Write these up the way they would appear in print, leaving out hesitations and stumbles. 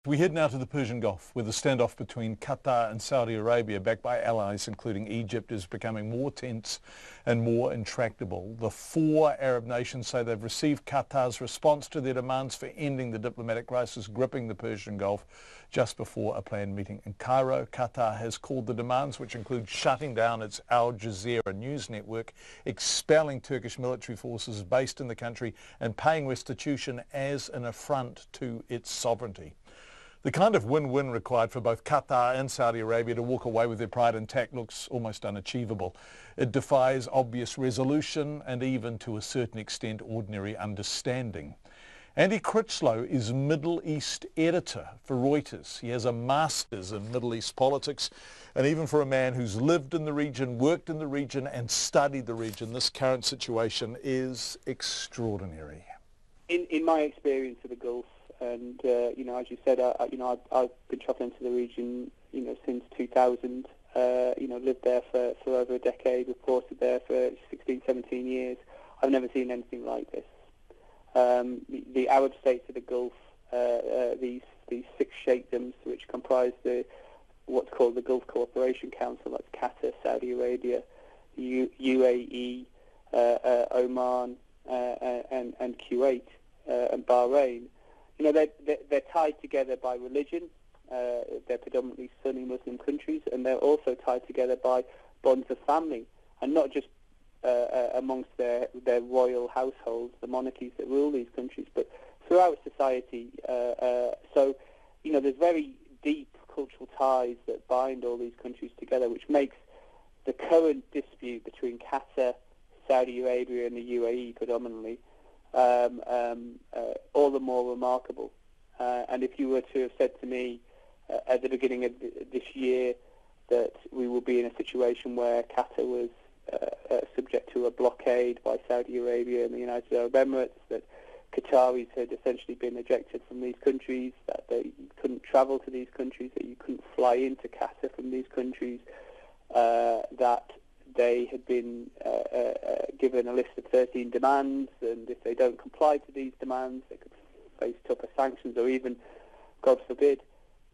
We head now to the Persian Gulf, where the standoff between Qatar and Saudi Arabia, backed by allies including Egypt, is becoming more tense and more intractable. The four Arab nations say they've received Qatar's response to their demands for ending the diplomatic crisis gripping the Persian Gulf just before a planned meeting in Cairo. Qatar has called the demands, which include shutting down its Al Jazeera news network, expelling Turkish military forces based in the country, and paying restitution as an affront to its sovereignty. The kind of win-win required for both Qatar and Saudi Arabia to walk away with their pride intact looks almost unachievable. It defies obvious resolution and even, to a certain extent, ordinary understanding. Andy Critchlow is Middle East editor for Reuters. He has a master's in Middle East politics, and even for a man who's lived in the region, worked in the region and studied the region, this current situation is extraordinary. In my experience of the Gulf, and as you said, I've been travelling to the region, since 2000. Lived there for over a decade, reported there for 16, 17 years. I've never seen anything like this. The Arab states of the Gulf, these six sheikdoms, which comprise what's called the Gulf Cooperation Council, that's Qatar, Saudi Arabia, UAE, Oman, and Kuwait, and Bahrain. They're tied together by religion. They're predominantly Sunni Muslim countries, and they're also tied together by bonds of family, and not just amongst their royal households, the monarchies that rule these countries, but throughout society. So there's very deep cultural ties that bind all these countries together, which makes the current dispute between Qatar, Saudi Arabia, and the UAE predominantly all the more remarkable. And if you were to have said to me at the beginning of this year that we will be in a situation where Qatar was subject to a blockade by Saudi Arabia and the United Arab Emirates, that Qataris had essentially been ejected from these countries, that they couldn't travel to these countries, that you couldn't fly into Qatar from these countries, that they had been given a list of 13 demands, and if they don't comply to these demands, they could face tougher sanctions or even, God forbid,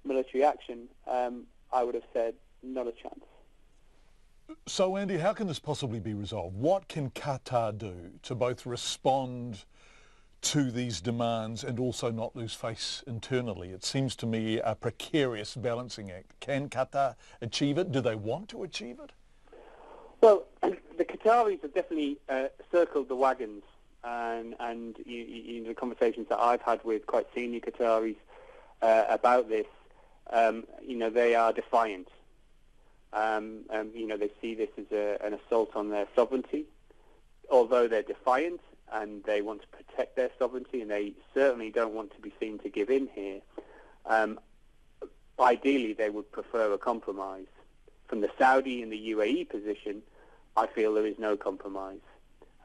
military action, I would have said not a chance. So, Andy, how can this possibly be resolved? What can Qatar do to both respond to these demands and also not lose face internally? It seems to me a precarious balancing act. Can Qatar achieve it? Do they want to achieve it? Well, the Qataris have definitely circled the wagons, and the conversations that I've had with quite senior Qataris about this, they are defiant. They see this as an assault on their sovereignty. Although they're defiant and they want to protect their sovereignty, and they certainly don't want to be seen to give in here, ideally they would prefer a compromise. From the Saudi and the UAE position, I feel there is no compromise.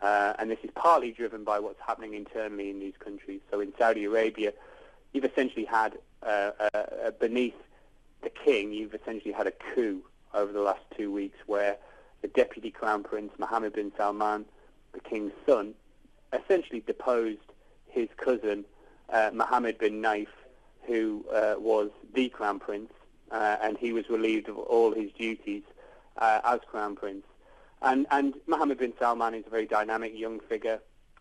And this is partly driven by what's happening internally in these countries. So in Saudi Arabia, you've essentially had, beneath the king, you've essentially had a coup over the last 2 weeks where the Deputy Crown Prince, Mohammed bin Salman, the king's son, essentially deposed his cousin, Mohammed bin Naif, who was the Crown Prince, and he was relieved of all his duties as Crown Prince. And Mohammed bin Salman is a very dynamic young figure,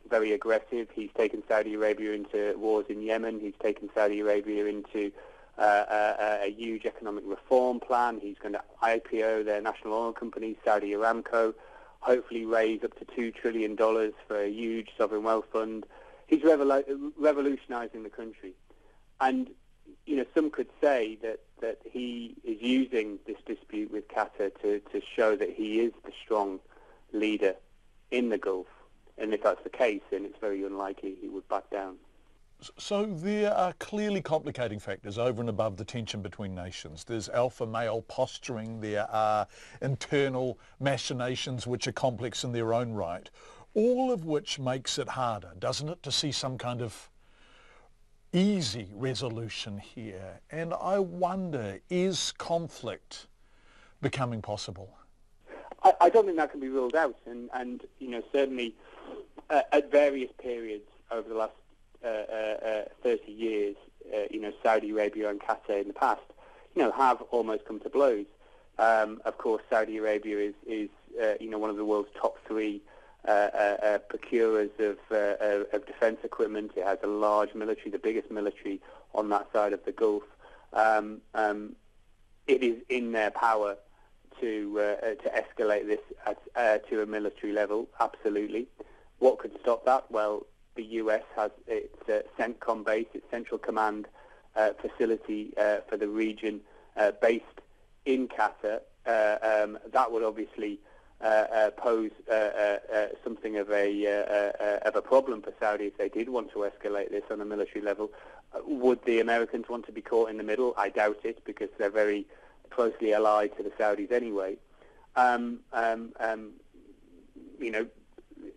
very aggressive. He's taken Saudi Arabia into wars in Yemen. He's taken Saudi Arabia into a huge economic reform plan. He's going to IPO their national oil company, Saudi Aramco, hopefully raise up to $2 trillion for a huge sovereign wealth fund. He's revolutionizing the country. And, some could say that he is using this dispute with Qatar to show that he is the strong leader in the Gulf. And if that's the case, then it's very unlikely he would back down. So there are clearly complicating factors over and above the tension between nations. There's alpha male posturing, there are internal machinations which are complex in their own right, all of which makes it harder, doesn't it, to see some kind of easy resolution here. And I wonder, is conflict becoming possible? I don't think that can be ruled out, and certainly at various periods over the last 30 years, Saudi Arabia and Qatar in the past, have almost come to blows. Of course, Saudi Arabia is one of the world's top three procurers of defence equipment. It has a large military, the biggest military on that side of the Gulf. It is in their power to escalate this to a military level, absolutely. What could stop that? Well, the US has its CENTCOM base, its Central Command facility for the region based in Qatar. That would obviously pose something of a problem for Saudi if they did want to escalate this on a military level. Would the Americans want to be caught in the middle? I doubt it, because they're very closely allied to the Saudis anyway.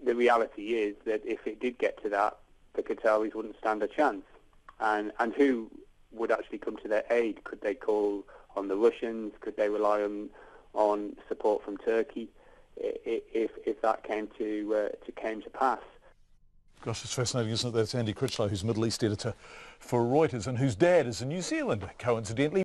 The reality is that if it did get to that, the Qataris wouldn't stand a chance. And who would actually come to their aid? Could they call on the Russians? Could they rely on support from Turkey if that came to pass? Gosh, it's fascinating, isn't it? That's Andy Critchlow, who's Middle East editor for Reuters and whose dad is a New Zealander, coincidentally.